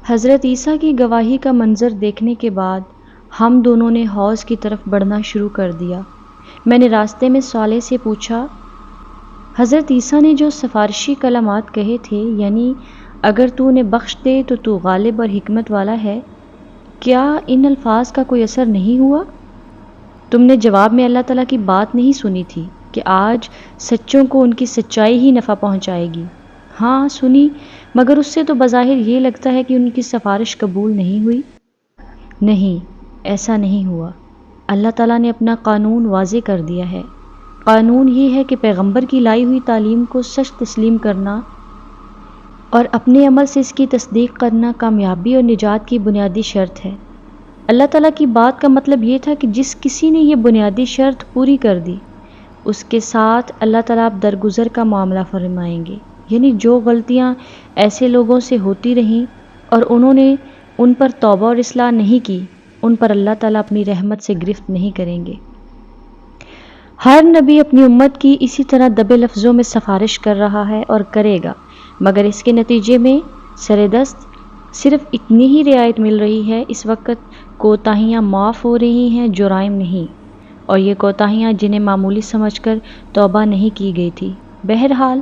حضرت عیسیٰ کی گواہی کا منظر دیکھنے کے بعد ہم دونوں نے حوض کی طرف بڑھنا شروع کر دیا۔ میں نے راستے میں صالح سے پوچھا، حضرت عیسیٰ نے جو سفارشی کلمات کہے تھے، یعنی اگر تو انہیں بخش دے تو تو غالب اور حکمت والا ہے، کیا ان الفاظ کا کوئی اثر نہیں ہوا؟ تم نے جواب میں اللہ تعالیٰ کی بات نہیں سنی تھی کہ آج سچوں کو ان کی سچائی ہی نفع پہنچائے گی؟ ہاں سنی، مگر اس سے تو بظاہر یہ لگتا ہے کہ ان کی سفارش قبول نہیں ہوئی۔ نہیں، ایسا نہیں ہوا۔ اللہ تعالیٰ نے اپنا قانون واضح کر دیا ہے۔ قانون یہ ہے کہ پیغمبر کی لائی ہوئی تعلیم کو سچ تسلیم کرنا اور اپنے عمل سے اس کی تصدیق کرنا کامیابی اور نجات کی بنیادی شرط ہے۔ اللہ تعالیٰ کی بات کا مطلب یہ تھا کہ جس کسی نے یہ بنیادی شرط پوری کر دی، اس کے ساتھ اللہ تعالیٰ اب درگزر کا معاملہ فرمائیں گے، یعنی جو غلطیاں ایسے لوگوں سے ہوتی رہیں اور انہوں نے ان پر توبہ اور اصلاح نہیں کی، ان پر اللہ تعالیٰ اپنی رحمت سے گرفت نہیں کریں گے۔ ہر نبی اپنی امت کی اسی طرح دبے لفظوں میں سفارش کر رہا ہے اور کرے گا، مگر اس کے نتیجے میں سردست صرف اتنی ہی رعایت مل رہی ہے۔ اس وقت کوتاہیاں معاف ہو رہی ہیں، جرائم نہیں، اور یہ کوتاہیاں جنہیں معمولی سمجھ کر توبہ نہیں کی گئی تھی، بہرحال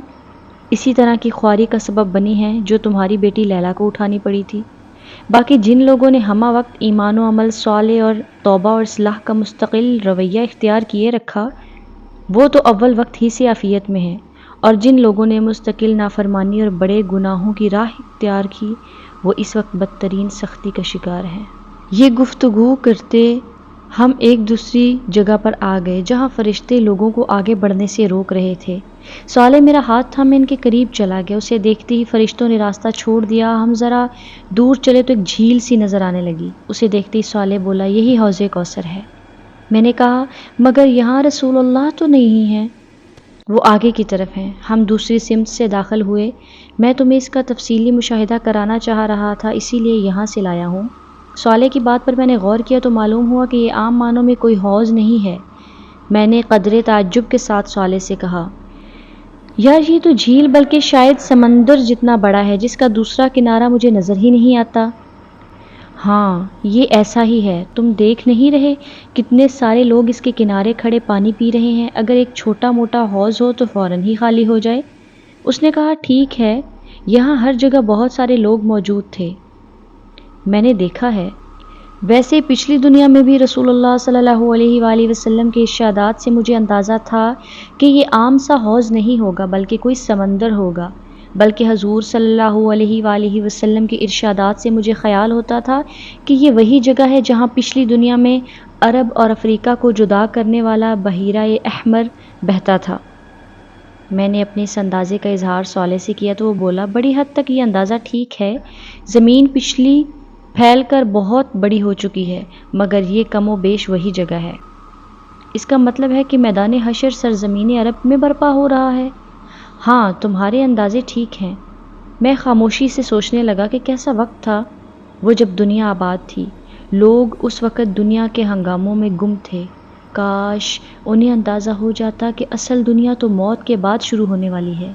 اسی طرح کی خواری کا سبب بنی ہیں جو تمہاری بیٹی لیلا کو اٹھانی پڑی تھی۔ باقی جن لوگوں نے ہمہ وقت ایمان و عمل صالح اور توبہ اور اصلاح کا مستقل رویہ اختیار کیے رکھا، وہ تو اول وقت ہی سے عافیت میں ہیں، اور جن لوگوں نے مستقل نافرمانی اور بڑے گناہوں کی راہ اختیار کی، وہ اس وقت بدترین سختی کا شکار ہیں۔ یہ گفتگو کرتے ہم ایک دوسری جگہ پر آ گئے جہاں فرشتے لوگوں کو آگے بڑھنے سے روک رہے تھے۔ صالح میرا ہاتھ تھا، میں ان کے قریب چلا گیا۔ اسے دیکھتے ہی فرشتوں نے راستہ چھوڑ دیا۔ ہم ذرا دور چلے تو ایک جھیل سی نظر آنے لگی۔ اسے دیکھتے ہی صالح بولا، یہی حوض کوثر ہے۔ میں نے کہا، مگر یہاں رسول اللہ تو نہیں ہیں۔ وہ آگے کی طرف ہیں۔ ہم دوسری سمت سے داخل ہوئے۔ میں تمہیں اس کا تفصیلی مشاہدہ کرانا چاہ رہا تھا، اسی لیے یہاں سے لایا ہوں۔ صالح کی بات پر میں نے غور کیا تو معلوم ہوا کہ یہ عام معنوں میں کوئی حوض نہیں ہے۔ میں نے قدرے تعجب کے ساتھ صالح سے کہا، یار یہ تو جھیل بلکہ شاید سمندر جتنا بڑا ہے، جس کا دوسرا کنارہ مجھے نظر ہی نہیں آتا۔ ہاں یہ ایسا ہی ہے، تم دیکھ نہیں رہے کتنے سارے لوگ اس کے کنارے کھڑے پانی پی رہے ہیں؟ اگر ایک چھوٹا موٹا حوض ہو تو فوراً ہی خالی ہو جائے۔ اس نے کہا، ٹھیک ہے، یہاں ہر جگہ بہت سارے لوگ موجود تھے، میں نے دیکھا ہے۔ ویسے پچھلی دنیا میں بھی رسول اللہ صلی اللہ علیہ وآلہ وسلم کے ارشادات سے مجھے اندازہ تھا کہ یہ عام سا حوض نہیں ہوگا بلکہ کوئی سمندر ہوگا، بلکہ حضور صلی اللہ علیہ وآلہ وسلم کے ارشادات سے مجھے خیال ہوتا تھا کہ یہ وہی جگہ ہے جہاں پچھلی دنیا میں عرب اور افریقہ کو جدا کرنے والا بحیرہ احمر بہتا تھا۔ میں نے اپنے اس اندازے کا اظہار صالح سے کیا تو وہ بولا، بڑی حد تک یہ اندازہ ٹھیک ہے، زمین پچھلی پھیل کر بہت بڑی ہو چکی ہے، مگر یہ کم و بیش وہی جگہ ہے۔ اس کا مطلب ہے کہ میدان حشر سرزمین عرب میں برپا ہو رہا ہے۔ ہاں تمہارے اندازے ٹھیک ہیں۔ میں خاموشی سے سوچنے لگا کہ کیسا وقت تھا وہ جب دنیا آباد تھی۔ لوگ اس وقت دنیا کے ہنگاموں میں گم تھے۔ کاش انہیں اندازہ ہو جاتا کہ اصل دنیا تو موت کے بعد شروع ہونے والی ہے۔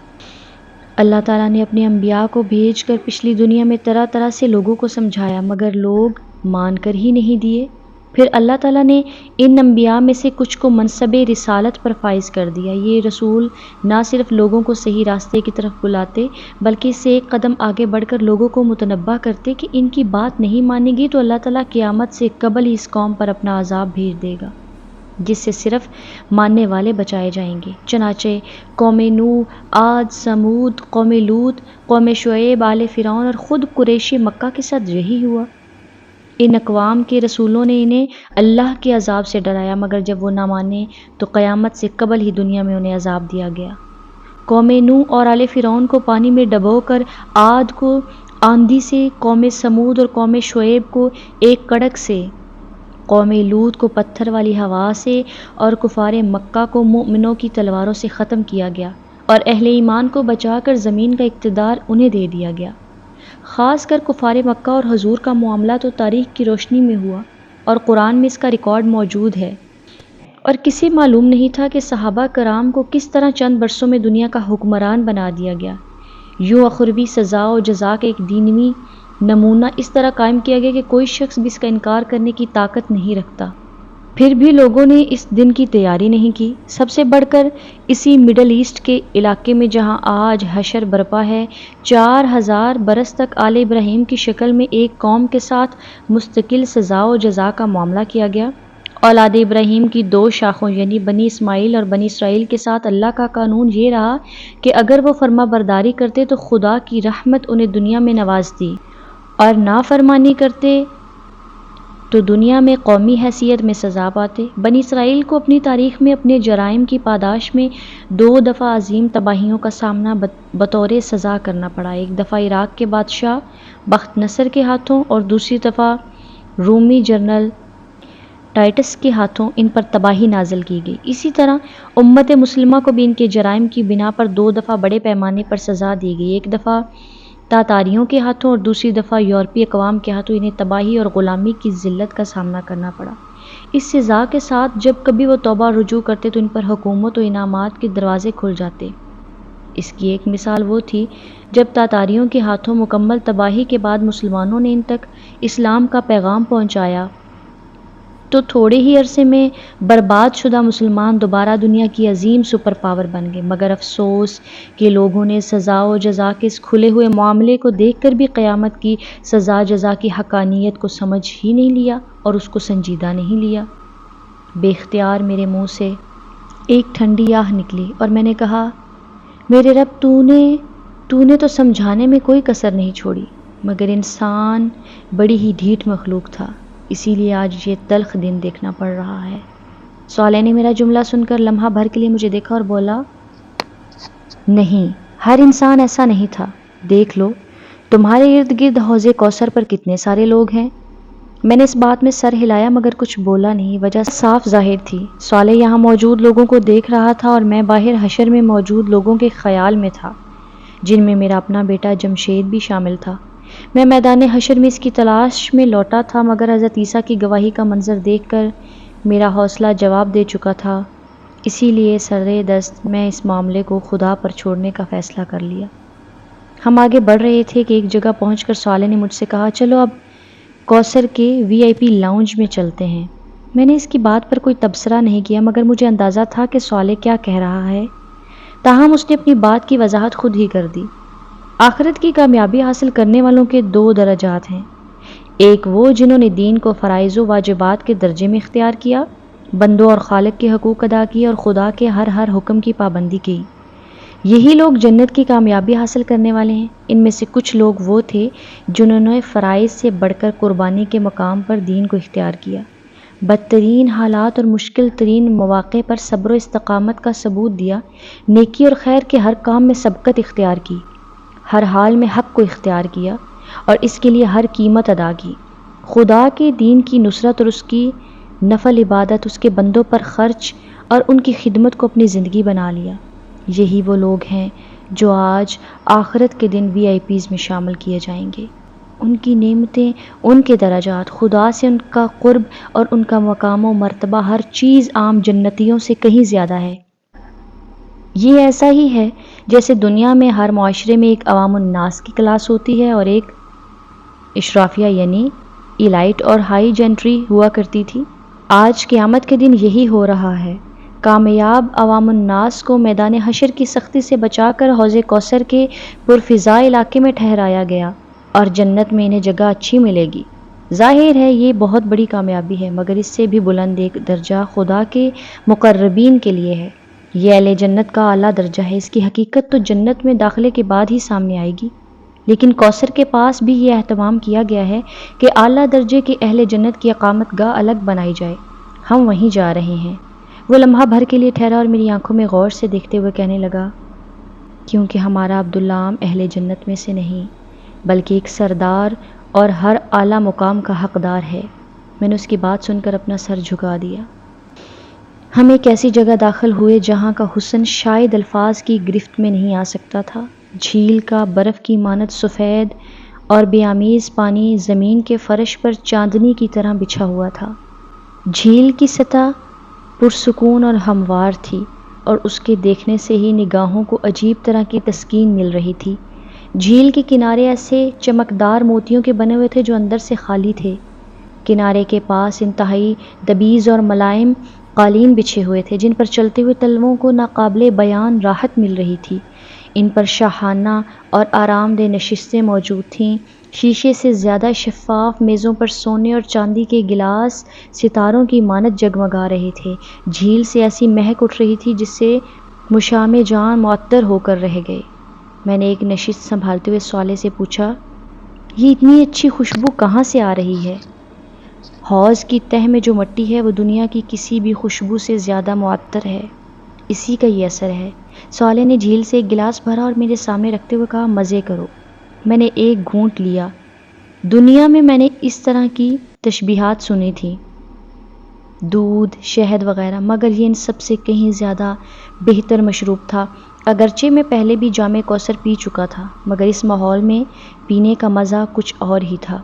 اللہ تعالیٰ نے اپنے انبیاء کو بھیج کر پچھلی دنیا میں طرح طرح سے لوگوں کو سمجھایا، مگر لوگ مان کر ہی نہیں دیے۔ پھر اللہ تعالیٰ نے ان انبیاء میں سے کچھ کو منصب رسالت پر فائز کر دیا۔ یہ رسول نہ صرف لوگوں کو صحیح راستے کی طرف بلاتے بلکہ اس سے ایک قدم آگے بڑھ کر لوگوں کو متنبہ کرتے کہ ان کی بات نہیں مانے گی تو اللہ تعالیٰ قیامت سے قبل ہی اس قوم پر اپنا عذاب بھیج دے گا، جس سے صرف ماننے والے بچائے جائیں گے۔ چنانچہ قوم نوح، عاد، سمود، قوم لوط، قوم شعیب، آل فرعون اور خود قریش مکہ کے ساتھ یہی ہوا۔ ان اقوام کے رسولوں نے انہیں اللہ کے عذاب سے ڈرایا، مگر جب وہ نہ مانے تو قیامت سے قبل ہی دنیا میں انہیں عذاب دیا گیا۔ قوم نوح اور آل فرعون کو پانی میں ڈبو کر، عاد کو آندھی سے، قوم سمود اور قوم شعیب کو ایک کڑک سے، قوم لوط کو پتھر والی ہوا سے اور کفار مکہ کو مومنوں کی تلواروں سے ختم کیا گیا، اور اہل ایمان کو بچا کر زمین کا اقتدار انہیں دے دیا گیا۔ خاص کر کفار مکہ اور حضور کا معاملہ تو تاریخ کی روشنی میں ہوا اور قرآن میں اس کا ریکارڈ موجود ہے، اور کسی معلوم نہیں تھا کہ صحابہ کرام کو کس طرح چند برسوں میں دنیا کا حکمران بنا دیا گیا۔ یوں اخروی سزا و جزا کا ایک دینوی نمونہ اس طرح قائم کیا گیا کہ کوئی شخص بھی اس کا انکار کرنے کی طاقت نہیں رکھتا۔ پھر بھی لوگوں نے اس دن کی تیاری نہیں کی، سب سے بڑھ کر اسی مڈل ایسٹ کے علاقے میں جہاں آج حشر برپا ہے۔ 4000 برس تک آل ابراہیم کی شکل میں ایک قوم کے ساتھ مستقل سزا و جزا کا معاملہ کیا گیا۔ اولاد ابراہیم کی 2 شاخوں یعنی بنی اسماعیل اور بنی اسرائیل کے ساتھ اللہ کا قانون یہ رہا کہ اگر وہ فرما برداری کرتے تو خدا کی رحمت انہیں دنیا میں نوازتی، اور نافرمانی کرتے تو دنیا میں قومی حیثیت میں سزا پاتے۔ بنی اسرائیل کو اپنی تاریخ میں اپنے جرائم کی پاداش میں 2 دفعہ عظیم تباہیوں کا سامنا بطور سزا کرنا پڑا، ایک دفعہ عراق کے بادشاہ بخت نصر کے ہاتھوں اور دوسری دفعہ رومی جنرل ٹائٹس کے ہاتھوں ان پر تباہی نازل کی گئی۔ اسی طرح امت مسلمہ کو بھی ان کے جرائم کی بنا پر 2 دفعہ بڑے پیمانے پر سزا دی گئی، ایک دفعہ تاتاریوں کے ہاتھوں اور دوسری دفعہ یورپی اقوام کے ہاتھوں انہیں تباہی اور غلامی کی ذلت کا سامنا کرنا پڑا۔ اس سزا کے ساتھ جب کبھی وہ توبہ رجوع کرتے تو ان پر حکومت و انعامات کے دروازے کھل جاتے۔ اس کی ایک مثال وہ تھی جب تاتاریوں کے ہاتھوں مکمل تباہی کے بعد مسلمانوں نے ان تک اسلام کا پیغام پہنچایا تو تھوڑے ہی عرصے میں برباد شدہ مسلمان دوبارہ دنیا کی عظیم سپر پاور بن گئے، مگر افسوس کہ لوگوں نے سزا و جزا کے اس کھلے ہوئے معاملے کو دیکھ کر بھی قیامت کی سزا جزا کی حقانیت کو سمجھ ہی نہیں لیا اور اس کو سنجیدہ نہیں لیا۔ بے اختیار میرے منہ سے ایک ٹھنڈی آہ نکلی اور میں نے کہا، میرے رب تو نے تو سمجھانے میں کوئی کسر نہیں چھوڑی، مگر انسان بڑی ہی ڈھیٹ مخلوق تھا، اسی لیے آج یہ تلخ دن دیکھنا پڑ رہا ہے۔ صالح نے میرا جملہ سن کر لمحہ بھر کے لیے مجھے دیکھا اور بولا، نہیں، ہر انسان ایسا نہیں تھا، دیکھ لو تمہارے ارد گرد حوض کوثر پر کتنے سارے لوگ ہیں۔ میں نے اس بات میں سر ہلایا مگر کچھ بولا نہیں، وجہ صاف ظاہر تھی، صالح یہاں موجود لوگوں کو دیکھ رہا تھا اور میں باہر حشر میں موجود لوگوں کے خیال میں تھا، جن میں میرا اپنا بیٹا جمشید بھی شامل تھا۔ میں میدان حشر میں اس کی تلاش میں لوٹا تھا مگر حضرت عیسیٰ کی گواہی کا منظر دیکھ کر میرا حوصلہ جواب دے چکا تھا، اسی لیے سرے دست میں اس معاملے کو خدا پر چھوڑنے کا فیصلہ کر لیا۔ ہم آگے بڑھ رہے تھے کہ ایک جگہ پہنچ کر صالح نے مجھ سے کہا، چلو اب کوثر کے VIP لاؤنج میں چلتے ہیں۔ میں نے اس کی بات پر کوئی تبصرہ نہیں کیا مگر مجھے اندازہ تھا کہ صالح کیا کہہ رہا ہے، تاہم اس نے اپنی بات کی وضاحت خود ہی کر دی۔ آخرت کی کامیابی حاصل کرنے والوں کے 2 درجات ہیں، ایک وہ جنہوں نے دین کو فرائض و واجبات کے درجے میں اختیار کیا، بندوں اور خالق کے حقوق ادا کیے اور خدا کے ہر حکم کی پابندی کی، یہی لوگ جنت کی کامیابی حاصل کرنے والے ہیں۔ ان میں سے کچھ لوگ وہ تھے جنہوں نے فرائض سے بڑھ کر قربانی کے مقام پر دین کو اختیار کیا، بدترین حالات اور مشکل ترین مواقع پر صبر و استقامت کا ثبوت دیا، نیکی اور خیر کے ہر کام میں سبقت اختیار کی، ہر حال میں حق کو اختیار کیا اور اس کے لیے ہر قیمت ادا کی، خدا کے دین کی نصرت اور اس کی نفل عبادت، اس کے بندوں پر خرچ اور ان کی خدمت کو اپنی زندگی بنا لیا۔ یہی وہ لوگ ہیں جو آج آخرت کے دن VIPs میں شامل کیے جائیں گے۔ ان کی نعمتیں، ان کے درجات، خدا سے ان کا قرب اور ان کا مقام و مرتبہ، ہر چیز عام جنتیوں سے کہیں زیادہ ہے۔ یہ ایسا ہی ہے جیسے دنیا میں ہر معاشرے میں ایک عوام الناس کی کلاس ہوتی ہے اور ایک اشرافیہ یعنی ایلائٹ اور ہائی جنٹری ہوا کرتی تھی۔ آج قیامت کے دن یہی ہو رہا ہے، کامیاب عوام الناس کو میدان حشر کی سختی سے بچا کر حوض کوثر کے پرفضا علاقے میں ٹھہرایا گیا اور جنت میں انہیں جگہ اچھی ملے گی۔ ظاہر ہے یہ بہت بڑی کامیابی ہے مگر اس سے بھی بلند ایک درجہ خدا کے مقربین کے لیے ہے، یہ اہل جنت کا اعلیٰ درجہ ہے۔ اس کی حقیقت تو جنت میں داخلے کے بعد ہی سامنے آئے گی، لیکن کوثر کے پاس بھی یہ اہتمام کیا گیا ہے کہ اعلیٰ درجے کے اہل جنت کی اقامت گاہ الگ بنائی جائے، ہم وہیں جا رہے ہیں۔ وہ لمحہ بھر کے لیے ٹھہرا اور میری آنکھوں میں غور سے دیکھتے ہوئے کہنے لگا، کیونکہ ہمارا عبداللہ عام اہل جنت میں سے نہیں بلکہ ایک سردار اور ہر اعلیٰ مقام کا حقدار ہے۔ میں نے اس کی بات سن کر اپنا سر جھکا دیا۔ ہم ایک ایسی جگہ داخل ہوئے جہاں کا حسن شاید الفاظ کی گرفت میں نہیں آ سکتا تھا۔ جھیل کا برف کی مانند سفید اور بے آمیز پانی زمین کے فرش پر چاندنی کی طرح بچھا ہوا تھا۔ جھیل کی سطح پرسکون اور ہموار تھی اور اس کے دیکھنے سے ہی نگاہوں کو عجیب طرح کی تسکین مل رہی تھی۔ جھیل کے کنارے ایسے چمکدار موتیوں کے بنے ہوئے تھے جو اندر سے خالی تھے۔ کنارے کے پاس انتہائی دبیز اور ملائم قالین بچھے ہوئے تھے جن پر چلتے ہوئے تلووں کو ناقابل بیان راحت مل رہی تھی۔ ان پر شاہانہ اور آرام دہ نشستیں موجود تھیں۔ شیشے سے زیادہ شفاف میزوں پر سونے اور چاندی کے گلاس ستاروں کی مانند جگمگا رہے تھے۔ جھیل سے ایسی مہک اٹھ رہی تھی جس سے مشام جان معطر ہو کر رہ گئے۔ میں نے ایک نشست سنبھالتے ہوئے صالح سے پوچھا، یہ اتنی اچھی خوشبو کہاں سے آ رہی ہے؟ حوض کی تہہ میں جو مٹی ہے وہ دنیا کی کسی بھی خوشبو سے زیادہ معطر ہے، اسی کا یہ اثر ہے۔ صالح نے جھیل سے ایک گلاس بھرا اور میرے سامنے رکھتے ہوئے کہا، مزے کرو۔ میں نے ایک گھونٹ لیا۔ دنیا میں نے اس طرح کی تشبیہات سنی تھی، دودھ، شہد وغیرہ، مگر یہ ان سب سے کہیں زیادہ بہتر مشروب تھا۔ اگرچہ میں پہلے بھی جام کوثر پی چکا تھا، مگر اس ماحول میں پینے کا مزہ کچھ اور ہی تھا۔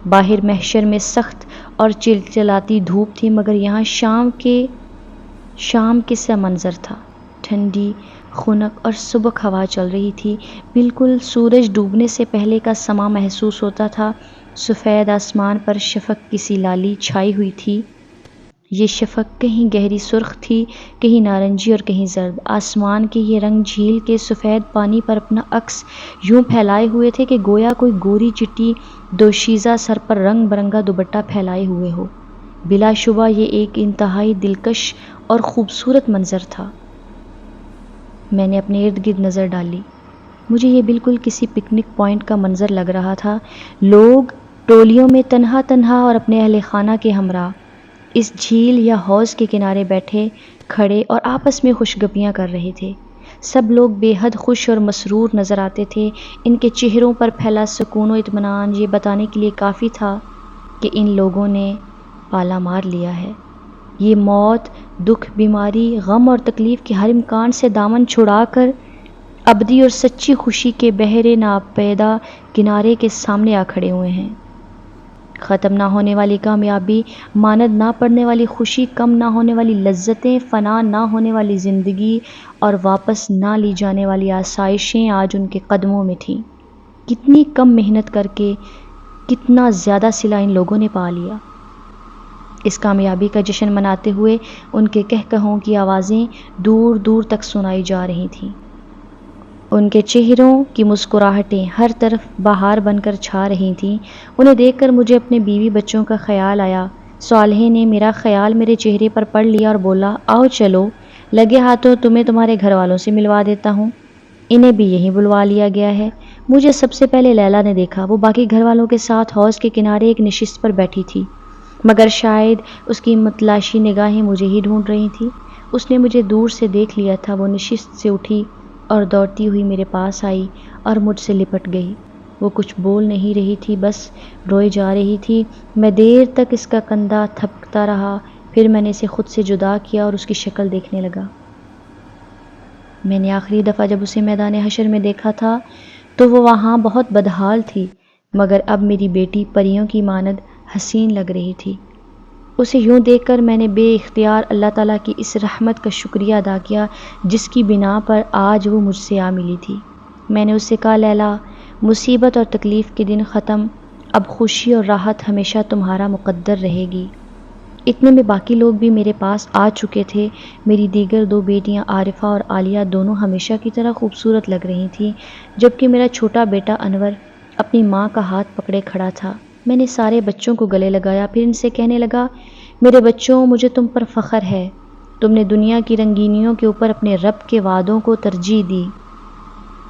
باہر محشر میں سخت اور چلچلاتی دھوپ تھی، مگر یہاں شام کے سا منظر تھا۔ ٹھنڈی خنک اور سبک ہوا چل رہی تھی، بالکل سورج ڈوبنے سے پہلے کا سما محسوس ہوتا تھا۔ سفید آسمان پر شفق کی سی لالی چھائی ہوئی تھی۔ یہ شفق کہیں گہری سرخ تھی، کہیں نارنجی اور کہیں زرد۔ آسمان کے یہ رنگ جھیل کے سفید پانی پر اپنا عکس یوں پھیلائے ہوئے تھے کہ گویا کوئی گوری چٹی دوشیزہ سر پر رنگ برنگا دوپٹہ پھیلائے ہوئے ہو۔ بلا شبہ یہ ایک انتہائی دلکش اور خوبصورت منظر تھا۔ میں نے اپنے ارد گرد نظر ڈالی۔ مجھے یہ بالکل کسی پکنک پوائنٹ کا منظر لگ رہا تھا۔ لوگ ٹولیوں میں تنہا تنہا اور اپنے اہل خانہ کے ہمراہ اس جھیل یا حوض کے کنارے بیٹھے کھڑے اور آپس میں خوشگپیاں کر رہے تھے۔ سب لوگ بے حد خوش اور مسرور نظر آتے تھے۔ ان کے چہروں پر پھیلا سکون و اطمینان یہ بتانے کے لیے کافی تھا کہ ان لوگوں نے پالا مار لیا ہے۔ یہ موت، دکھ، بیماری، غم اور تکلیف کے ہر امکان سے دامن چھڑا کر ابدی اور سچی خوشی کے بحر ناپیدا کنارے کے سامنے آ کھڑے ہوئے ہیں۔ ختم نہ ہونے والی کامیابی، ماند نہ پڑنے والی خوشی، کم نہ ہونے والی لذتیں، فنا نہ ہونے والی زندگی اور واپس نہ لی جانے والی آسائشیں آج ان کے قدموں میں تھیں۔ کتنی کم محنت کر کے کتنا زیادہ صلہ ان لوگوں نے پا لیا۔ اس کامیابی کا جشن مناتے ہوئے ان کے کہکہوں کی آوازیں دور دور تک سنائی جا رہی تھیں۔ ان کے چہروں کی مسکراہٹیں ہر طرف بہار بن کر چھا رہی تھیں۔ انہیں دیکھ کر مجھے اپنے بیوی بچوں کا خیال آیا۔ صالح نے میرا خیال میرے چہرے پر پڑھ لیا اور بولا، آؤ چلو، لگے ہاتھوں تمہیں تمہارے گھر والوں سے ملوا دیتا ہوں۔ انہیں بھی یہیں بلوا لیا گیا ہے۔ مجھے سب سے پہلے لیلا نے دیکھا۔ وہ باقی گھر والوں کے ساتھ حوض کے کنارے ایک نشست پر بیٹھی تھی، مگر شاید اس کی متلاشی نگاہیں مجھے ہی ڈھونڈ رہی تھیں۔ اس نے مجھے دور سے دیکھ لیا تھا۔ وہ نشست سے اٹھی اور دوڑتی ہوئی میرے پاس آئی اور مجھ سے لپٹ گئی۔ وہ کچھ بول نہیں رہی تھی، بس روئے جا رہی تھی۔ میں دیر تک اس کا کندھا تھپکتا رہا، پھر میں نے اسے خود سے جدا کیا اور اس کی شکل دیکھنے لگا۔ میں نے آخری دفعہ جب اسے میدان حشر میں دیکھا تھا تو وہ وہاں بہت بدحال تھی، مگر اب میری بیٹی پریوں کی مانند حسین لگ رہی تھی۔ اسے یوں دیکھ کر میں نے بے اختیار اللہ تعالیٰ کی اس رحمت کا شکریہ ادا کیا جس کی بنا پر آج وہ مجھ سے آ ملی تھی۔ میں نے اس سے کہا، لیلا، مصیبت اور تکلیف کے دن ختم، اب خوشی اور راحت ہمیشہ تمہارا مقدر رہے گی۔ اتنے میں باقی لوگ بھی میرے پاس آ چکے تھے۔ میری دیگر دو بیٹیاں عارفہ اور عالیہ دونوں ہمیشہ کی طرح خوبصورت لگ رہی تھیں، جبکہ میرا چھوٹا بیٹا انور اپنی ماں کا ہاتھ پکڑے کھڑا تھا۔ میں نے سارے بچوں کو گلے لگایا، پھر ان سے کہنے لگا، میرے بچوں، مجھے تم پر فخر ہے۔ تم نے دنیا کی رنگینیوں کے اوپر اپنے رب کے وعدوں کو ترجیح دی۔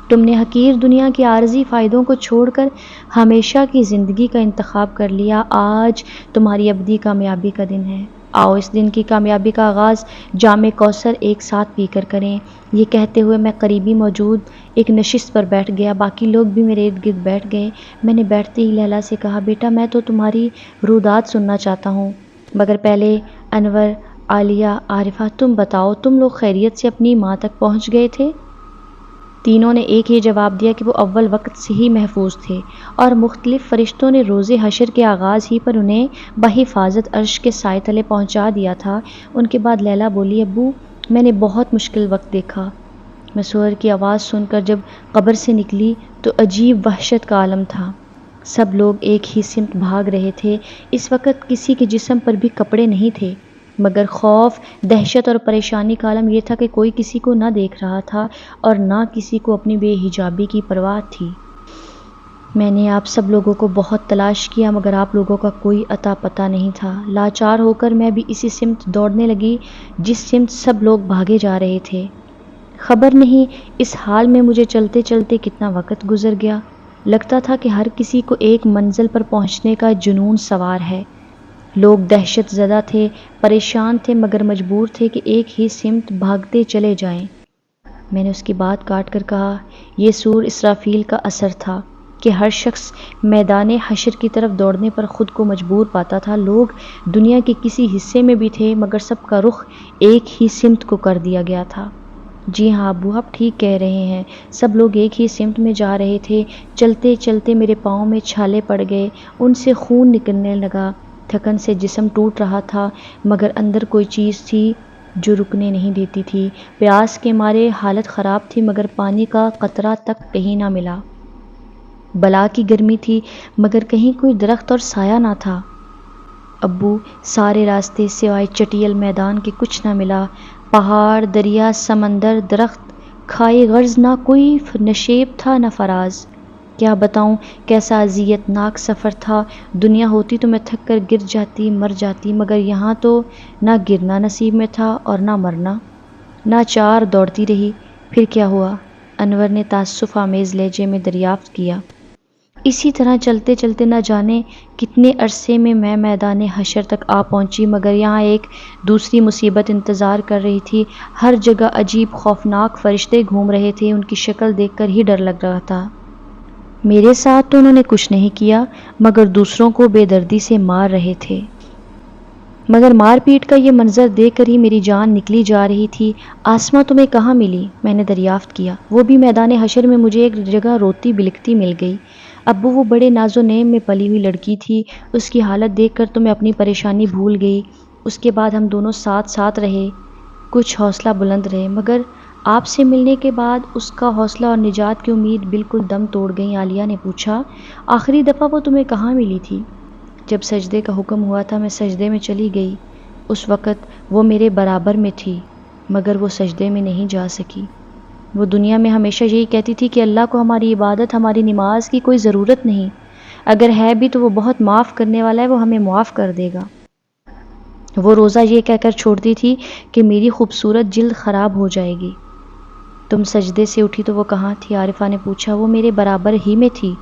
تم نے حقیر دنیا کے عارضی فائدوں کو چھوڑ کر ہمیشہ کی زندگی کا انتخاب کر لیا۔ آج تمہاری ابدی کامیابی کا دن ہے۔ آؤ اس دن کی کامیابی کا آغاز جام کوثر ایک ساتھ پی کر کریں۔ یہ کہتے ہوئے میں قریبی موجود ایک نشست پر بیٹھ گیا۔ باقی لوگ بھی میرے ارد گرد بیٹھ گئے۔ میں نے بیٹھتے ہی لیلا سے کہا، بیٹا، میں تو تمہاری روداد سننا چاہتا ہوں، مگر پہلے انور، عالیہ، عارفہ، تم بتاؤ، تم لوگ خیریت سے اپنی ماں تک پہنچ گئے تھے؟ تینوں نے ایک ہی جواب دیا کہ وہ اول وقت سے ہی محفوظ تھے اور مختلف فرشتوں نے روز حشر کے آغاز ہی پر انہیں بحفاظت عرش کے سائے تلے پہنچا دیا تھا۔ ان کے بعد لیلا بولی، ابو، میں نے بہت مشکل وقت دیکھا، میں سور کی آواز سن کر جب قبر سے نکلی تو عجیب وحشت کا عالم تھا۔ سب لوگ ایک ہی سمت بھاگ رہے تھے۔ اس وقت کسی کے جسم پر بھی کپڑے نہیں تھے، مگر خوف، دہشت اور پریشانی کا عالم یہ تھا کہ کوئی کسی کو نہ دیکھ رہا تھا اور نہ کسی کو اپنی بے حجابی کی پرواہ تھی۔ میں نے آپ سب لوگوں کو بہت تلاش کیا مگر آپ لوگوں کا کوئی اتا پتہ نہیں تھا۔ لاچار ہو کر میں بھی اسی سمت دوڑنے لگی جس سمت سب لوگ بھاگے جا رہے تھے۔ خبر نہیں اس حال میں مجھے چلتے چلتے کتنا وقت گزر گیا۔ لگتا تھا کہ ہر کسی کو ایک منزل پر پہنچنے کا جنون سوار ہے۔ لوگ دہشت زدہ تھے، پریشان تھے مگر مجبور تھے کہ ایک ہی سمت بھاگتے چلے جائیں۔ میں نے اس کی بات کاٹ کر کہا، یہ سور اسرافیل کا اثر تھا کہ ہر شخص میدان حشر کی طرف دوڑنے پر خود کو مجبور پاتا تھا۔ لوگ دنیا کے کسی حصے میں بھی تھے مگر سب کا رخ ایک ہی سمت کو کر دیا گیا تھا۔ جی ہاں ابو، آپ ٹھیک کہہ رہے ہیں، سب لوگ ایک ہی سمت میں جا رہے تھے۔ چلتے چلتے میرے پاؤں میں چھالے پڑ گئے، ان سے خون نکلنے لگا، تھکن سے جسم ٹوٹ رہا تھا مگر اندر کوئی چیز تھی جو رکنے نہیں دیتی تھی۔ پیاس کے مارے حالت خراب تھی مگر پانی کا قطرہ تک کہیں نہ ملا۔ بلا کی گرمی تھی مگر کہیں کوئی درخت اور سایہ نہ تھا۔ ابو، سارے راستے سوائے چٹیل میدان کے کچھ نہ ملا۔ پہاڑ، دریا، سمندر، درخت، کھائے غرض نہ کوئی نشیب تھا نہ فراز۔ کیا بتاؤں کیسا اذیت ناک سفر تھا۔ دنیا ہوتی تو میں تھک کر گر جاتی، مر جاتی، مگر یہاں تو نہ گرنا نصیب میں تھا اور نہ مرنا۔ ناچار دوڑتی رہی۔ پھر کیا ہوا؟ انور نے تعسف آمیز لہجے میں دریافت کیا۔ اسی طرح چلتے چلتے نہ جانے کتنے عرصے میں میدان حشر تک آ پہنچی مگر یہاں ایک دوسری مصیبت انتظار کر رہی تھی۔ ہر جگہ عجیب خوفناک فرشتے گھوم رہے تھے، ان کی شکل دیکھ کر ہی ڈر لگ رہا تھا۔ میرے ساتھ تو انہوں نے کچھ نہیں کیا مگر دوسروں کو بے دردی سے مار رہے تھے، مگر مار پیٹ کا یہ منظر دیکھ کر ہی میری جان نکلی جا رہی تھی۔ آسماں تمہیں کہاں ملی؟ میں نے دریافت کیا۔ وہ بھی میدان حشر میں مجھے ایک جگہ روتی بلکتی مل گئی۔ ابو، وہ بڑے ناز و نعیم میں پلی ہوئی لڑکی تھی، اس کی حالت دیکھ کر تو میں اپنی پریشانی بھول گئی۔ اس کے بعد ہم دونوں ساتھ ساتھ رہے، کچھ حوصلہ بلند رہے مگر آپ سے ملنے کے بعد اس کا حوصلہ اور نجات کی امید بالکل دم توڑ گئی۔ عالیہ نے پوچھا، آخری دفعہ وہ تمہیں کہاں ملی تھی؟ جب سجدے کا حکم ہوا تھا میں سجدے میں چلی گئی۔ اس وقت وہ میرے برابر میں تھی مگر وہ سجدے میں نہیں جا سکی۔ وہ دنیا میں ہمیشہ یہی کہتی تھی کہ اللہ کو ہماری عبادت، ہماری نماز کی کوئی ضرورت نہیں، اگر ہے بھی تو وہ بہت معاف کرنے والا ہے، وہ ہمیں معاف کر دے گا۔ وہ روزہ یہ کہہ کر چھوڑتی تھی کہ میری خوبصورت جلد خراب ہو جائے گی۔ تم سجدے سے اٹھی تو وہ کہاں تھی؟ عارفہ نے پوچھا۔ وہ میرے برابر ہی میں تھی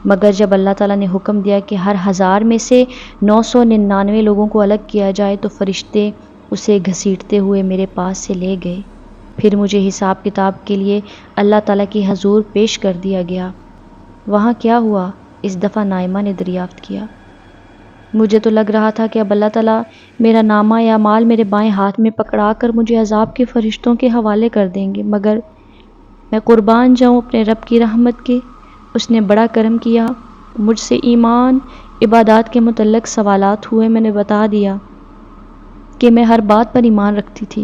مگر جب اللہ تعالیٰ نے حکم دیا کہ ہر 1000 میں سے 999 لوگوں کو الگ کیا جائے تو فرشتے اسے گھسیٹتے ہوئے میرے پاس سے لے گئے۔ پھر مجھے حساب کتاب کے لیے اللہ تعالیٰ کی حضور پیش کر دیا گیا۔ وہاں کیا ہوا؟ اس دفعہ نائمہ نے دریافت کیا۔ مجھے تو لگ رہا تھا کہ اب اللہ تعالیٰ میرا نامہ یا مال میرے بائیں ہاتھ میں پکڑا کر مجھے عذاب کے فرشتوں کے حوالے کر دیں گے، مگر میں قربان جاؤں اپنے رب کی رحمت کے، اس نے بڑا کرم کیا۔ مجھ سے ایمان، عبادات کے متعلق سوالات ہوئے، میں نے بتا دیا کہ میں ہر بات پر ایمان رکھتی تھی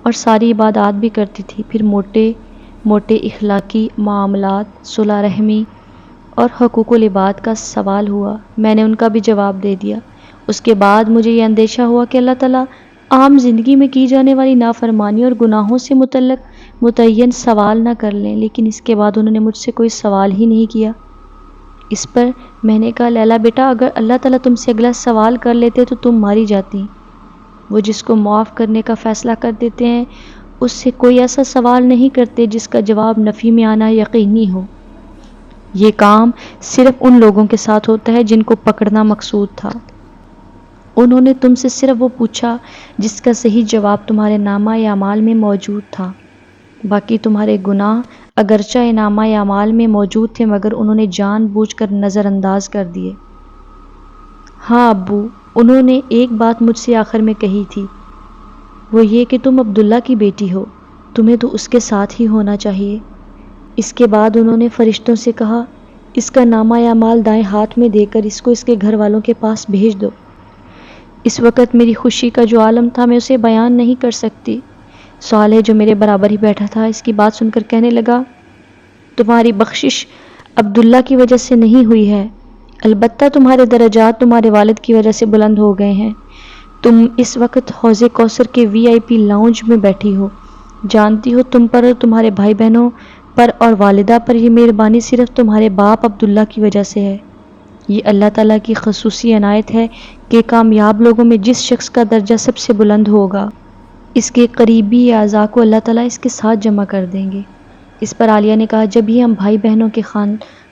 اور ساری عبادات بھی کرتی تھی۔ پھر موٹے موٹے اخلاقی معاملات، صلہ رحمی اور حقوق العباد کا سوال ہوا، میں نے ان کا بھی جواب دے دیا۔ اس کے بعد مجھے یہ اندیشہ ہوا کہ اللہ تعالیٰ عام زندگی میں کی جانے والی نافرمانی اور گناہوں سے متعلق متعین سوال نہ کر لیں، لیکن اس کے بعد انہوں نے مجھ سے کوئی سوال ہی نہیں کیا۔ اس پر میں نے کہا، لیلا بیٹا، اگر اللہ تعالیٰ تم سے اگلا سوال کر لیتے تو تم ماری جاتی۔ وہ جس کو معاف کرنے کا فیصلہ کر دیتے ہیں اس سے کوئی ایسا سوال نہیں کرتے جس کا جواب نفی میں آنا یقینی ہو۔ یہ کام صرف ان لوگوں کے ساتھ ہوتا ہے جن کو پکڑنا مقصود تھا۔ انہوں نے تم سے صرف وہ پوچھا جس کا صحیح جواب تمہارے نامہ یا اعمال میں موجود تھا، باقی تمہارے گناہ اگرچہ نامہ یا اعمال میں موجود تھے مگر انہوں نے جان بوجھ کر نظر انداز کر دیے۔ ہاں ابو، انہوں نے ایک بات مجھ سے آخر میں کہی تھی، وہ یہ کہ تم عبداللہ کی بیٹی ہو، تمہیں تو اس کے ساتھ ہی ہونا چاہیے۔ اس کے بعد انہوں نے فرشتوں سے کہا، اس کا نامہ یا اعمال دائیں ہاتھ میں دے کر اس کو اس کے گھر والوں کے پاس بھیج دو۔ اس وقت میری خوشی کا جو عالم تھا میں اسے بیان نہیں کر سکتی۔ صالح جو میرے برابر ہی بیٹھا تھا اس کی بات سن کر کہنے لگا، تمہاری بخشش عبداللہ کی وجہ سے نہیں ہوئی ہے، البتہ تمہارے درجات تمہارے والد کی وجہ سے بلند ہو گئے ہیں۔ تم اس وقت حوض کوثر کے VIP لاؤنج میں بیٹھی ہو۔ جانتی ہو تم پر اور تمہارے بھائی بہنوں پر اور والدہ پر یہ مہربانی صرف تمہارے باپ عبداللہ کی وجہ سے ہے۔ یہ اللہ تعالیٰ کی خصوصی عنایت ہے کہ کامیاب لوگوں میں جس شخص کا درجہ سب سے بلند ہوگا، اس کے قریبی اعضاء کو اللہ تعالیٰ اس کے ساتھ جمع کر دیں گے۔ اس پر عالیہ نے کہا، جب ہی ہم بھائی بہنوں کے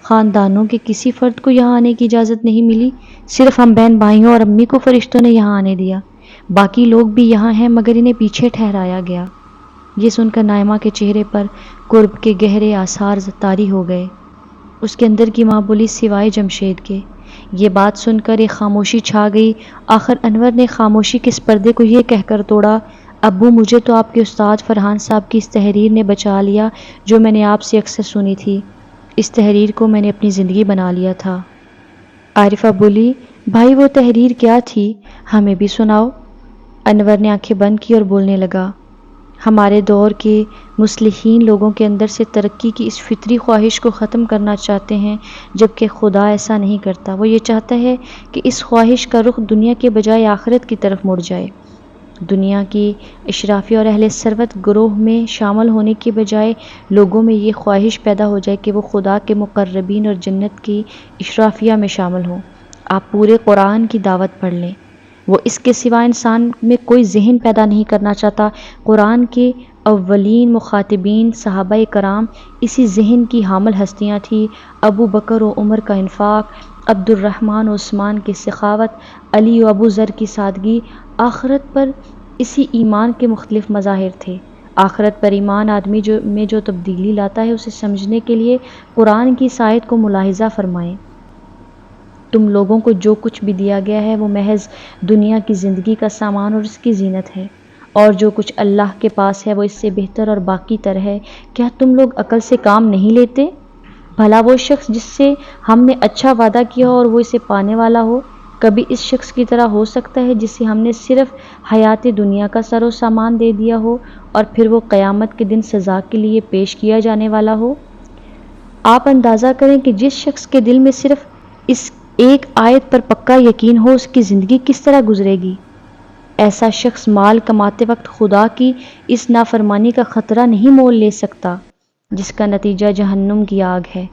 خاندانوں کے کسی فرد کو یہاں آنے کی اجازت نہیں ملی، صرف ہم بہن بھائیوں اور امی کو فرشتوں نے یہاں آنے دیا، باقی لوگ بھی یہاں ہیں مگر انہیں پیچھے ٹھہرایا گیا۔ یہ سن کر نائمہ کے چہرے پر قرب کے گہرے آثار طاری ہو گئے۔ اس کے اندر کی ماں بولی، سوائے جمشید کے۔ یہ بات سن کر ایک خاموشی چھا گئی۔ آخر انور نے خاموشی کے اس پردے کو یہ کہہ کر توڑا، ابو مجھے تو آپ کے استاد فرحان صاحب کی اس تحریر نے بچا لیا جو میں نے آپ سے اکثر سنی تھی۔ اس تحریر کو میں نے اپنی زندگی بنا لیا تھا۔ عارفہ بولی، بھائی وہ تحریر کیا تھی؟ ہمیں بھی سناؤ۔ انور نے آنکھیں بند کی اور بولنے لگا، ہمارے دور کے مصلحین لوگوں کے اندر سے ترقی کی اس فطری خواہش کو ختم کرنا چاہتے ہیں، جبکہ خدا ایسا نہیں کرتا۔ وہ یہ چاہتا ہے کہ اس خواہش کا رخ دنیا کے بجائے آخرت کی طرف مڑ جائے۔ دنیا کی اشرافی اور اہل ثروت گروہ میں شامل ہونے کے بجائے لوگوں میں یہ خواہش پیدا ہو جائے کہ وہ خدا کے مقربین اور جنت کی اشرافیہ میں شامل ہوں۔ آپ پورے قرآن کی دعوت پڑھ لیں، وہ اس کے سوا انسان میں کوئی ذہن پیدا نہیں کرنا چاہتا۔ قرآن کے اولین مخاطبین صحابہ کرام اسی ذہن کی حامل ہستیاں تھیں۔ ابو بکر و عمر کا انفاق، عبد الرحمن و عثمان کی سخاوت، علی و ابو ذر کی سادگی، آخرت پر اسی ایمان کے مختلف مظاہر تھے۔ آخرت پر ایمان آدمی میں جو تبدیلی لاتا ہے، اسے سمجھنے کے لیے قرآن کی اس آیت کو ملاحظہ فرمائیں۔ تم لوگوں کو جو کچھ بھی دیا گیا ہے وہ محض دنیا کی زندگی کا سامان اور اس کی زینت ہے، اور جو کچھ اللہ کے پاس ہے وہ اس سے بہتر اور باقی تر ہے۔ کیا تم لوگ عقل سے کام نہیں لیتے؟ بھلا وہ شخص جس سے ہم نے اچھا وعدہ کیا ہو اور وہ اسے پانے والا ہو، کبھی اس شخص کی طرح ہو سکتا ہے جسے ہم نے صرف حیات دنیا کا سر و سامان دے دیا ہو اور پھر وہ قیامت کے دن سزا کے لیے پیش کیا جانے والا ہو؟ آپ اندازہ کریں کہ جس شخص کے دل میں صرف اس ایک آیت پر پکا یقین ہو، اس کی زندگی کس طرح گزرے گی؟ ایسا شخص مال کماتے وقت خدا کی اس نافرمانی کا خطرہ نہیں مول لے سکتا جس کا نتیجہ جہنم کی آگ ہے۔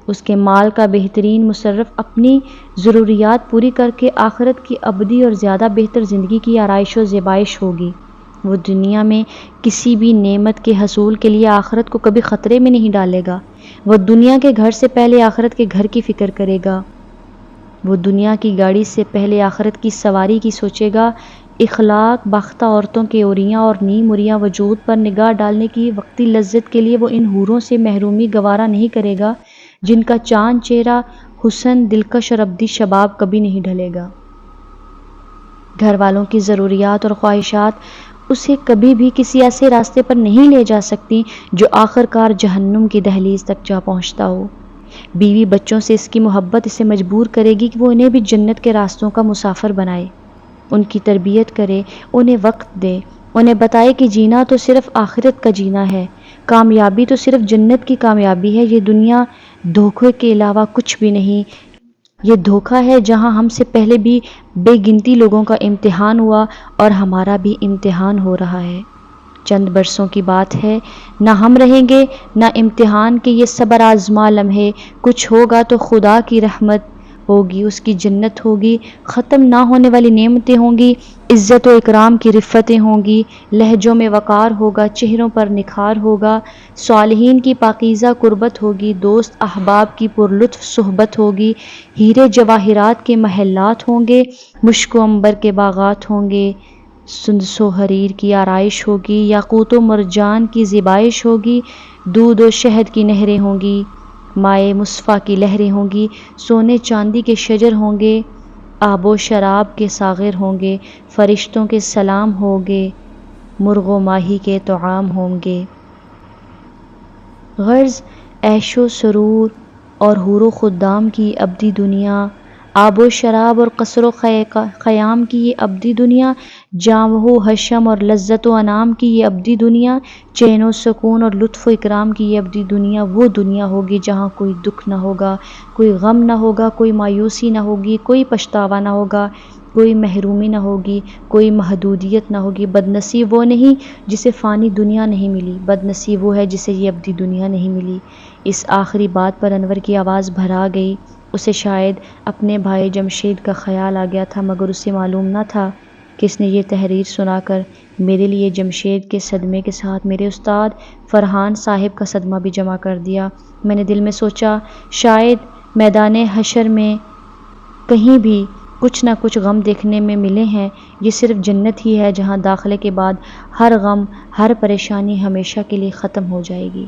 اس کے مال کا بہترین مصرف اپنی ضروریات پوری کر کے آخرت کی ابدی اور زیادہ بہتر زندگی کی آرائش و زیبائش ہوگی۔ وہ دنیا میں کسی بھی نعمت کے حصول کے لیے آخرت کو کبھی خطرے میں نہیں ڈالے گا۔ وہ دنیا کے گھر سے پہلے آخرت کے گھر کی فکر کرے گا۔ وہ دنیا کی گاڑی سے پہلے آخرت کی سواری کی سوچے گا۔ اخلاق باختہ عورتوں کے عریاں اور نیم عریاں وجود پر نگاہ ڈالنے کی وقتی لذت کے لیے وہ ان حوروں سے محرومی گوارا نہیں کرے گا جن کا چاند چہرہ، حسن، دلکش اور ابدی شباب کبھی نہیں ڈھلے گا۔ گھر والوں کی ضروریات اور خواہشات اسے کبھی بھی کسی ایسے راستے پر نہیں لے جا سکتی جو آخر کار جہنم کی دہلیز تک جا پہنچتا ہو۔ بیوی بچوں سے اس کی محبت اسے مجبور کرے گی کہ وہ انہیں بھی جنت کے راستوں کا مسافر بنائے، ان کی تربیت کرے، انہیں وقت دے، انہیں بتائے کہ جینا تو صرف آخرت کا جینا ہے، کامیابی تو صرف جنت کی کامیابی ہے، یہ دنیا دھوکے کے علاوہ کچھ بھی نہیں۔ یہ دھوکہ ہے جہاں ہم سے پہلے بھی بے گنتی لوگوں کا امتحان ہوا اور ہمارا بھی امتحان ہو رہا ہے۔ چند برسوں کی بات ہے، نہ ہم رہیں گے نہ امتحان کے یہ صبر آزما لمحے۔ کچھ ہوگا تو خدا کی رحمت ہوگی، اس کی جنت ہوگی، ختم نہ ہونے والی نعمتیں ہوں گی، عزت و اکرام کی رفتیں ہوں گی، لہجوں میں وقار ہوگا، چہروں پر نکھار ہوگا، صالحین کی پاکیزہ قربت ہوگی، دوست احباب کی پرلطف صحبت ہوگی، ہیرے جواہرات کے محلات ہوں گے، مشک و عنبر کے باغات ہوں گے، سندس و حریر کی آرائش ہوگی، یاقوت و مرجان کی زیبائش ہوگی، دودھ و شہد کی نہریں ہوں گی، مائے مصفا کی لہریں ہوں گی، سونے چاندی کے شجر ہوں گے، آب و شراب کے ساغر ہوں گے، فرشتوں کے سلام ہوں گے، مرغ و ماہی کے طعام ہوں گے۔ غرض عیش و سرور اور حور و خدام کی ابدی دنیا، آب و شراب اور قصر و خیام کی یہ ابدی دنیا جہاں وہ حشم اور لذت و انعام کی یہ ابدی دنیا، چین و سکون اور لطف و اکرام کی یہ ابدی دنیا وہ دنیا ہوگی جہاں کوئی دکھ نہ ہوگا، کوئی غم نہ ہوگا، کوئی مایوسی نہ ہوگی، کوئی پچھتاوا نہ ہوگا، کوئی محرومی نہ ہوگی، کوئی محدودیت نہ ہوگی۔ بدنصیب وہ نہیں جسے فانی دنیا نہیں ملی، بدنصیب وہ ہے جسے یہ ابدی دنیا نہیں ملی۔ اس آخری بات پر انور کی آواز بھرا گئی۔ اسے شاید اپنے بھائی جمشید کا خیال آ گیا تھا، مگر اسے معلوم نہ تھا کہ اس نے یہ تحریر سنا کر میرے لیے جمشید کے صدمے کے ساتھ میرے استاد فرحان صاحب کا صدمہ بھی جمع کر دیا۔ میں نے دل میں سوچا، شاید میدان حشر میں کہیں بھی کچھ نہ کچھ غم دیکھنے میں ملے ہیں۔ یہ صرف جنت ہی ہے جہاں داخلے کے بعد ہر غم، ہر پریشانی ہمیشہ کے لیے ختم ہو جائے گی۔